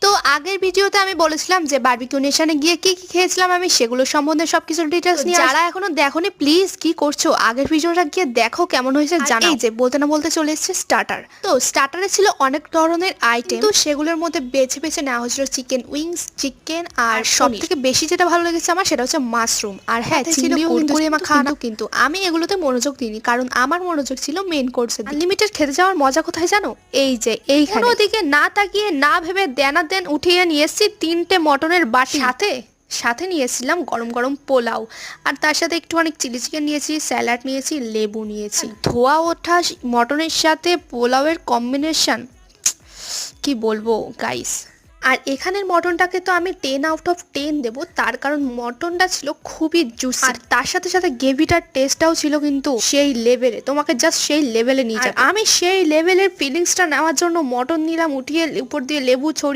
তো আগের ভিডিওতে আমি বলেছিলাম যে বারবিকিউ নেশনে গিয়ে কি কি খেয়েছিলাম আমি সেগুলো সম্বন্ধে সবকিছু ডিটেইলস নিয়ে যারা এখনো দেখোনি প্লিজ কি করছো আগের ভিডিওটা গিয়ে দেখো কেমন হয়েছে জানাও। এই যে বলতে না বলতে চলে এসেছে স্টার্টার। তো স্টার্টারে ছিল অনেক ধরনের আইটেম, তো সেগুলোর মধ্যে বেছে বেছে নেওয়া হয়েছিল চিকেন উইংস, চিকেন আর সবথেকে বেশি যেটা ভালো লেগেছে আমার সেটা হচ্ছে মাশরুম। আর হ্যাঁ ছিল কুরকুরে মাখা, কিন্তু আমি এগুলোতে মনোযোগ দিইনি কারণ আমার মনোযোগ ছিল মেইন কোর্সে। আনলিমিটেড খেতে যাওয়ার মজা কোথায় জানো? এই যে এইখানে ওদিকে না তাকিয়ে না ভেবে দেন উঠিয়ে নিয়ে এসেছি 3টে মটনের বাটি, সাথে নিয়েছিলাম গরম গরম পোলাও, আর তার সাথে একটুখানি চিলি চিকেন নিয়েছি, স্যালাড নিয়েছি, লেবু নিয়েছি। ধোয়া ওঠা মটনের সাথে পোলাওয়ের কম্বিনেশন কি বলবো গাইস। আর এখানের মটনটাকে তো আমি 10 আউট অফ 10 দেবো, তার কারণ মটনটা ছিল খুবই জুসি, আর তার সাথে সাথে গ্রেভিটার টেস্টটাও ছিল কিন্তু সেই লেভেলে, তোমাকে জাস্ট সেই লেভেলে নিয়ে যাবে। আমি সেই লেভেলের ফিলিংসটা নেওয়ার জন্য মটন নিলাম উঠিয়ে, উপর দিয়ে লেবু ছড়িয়ে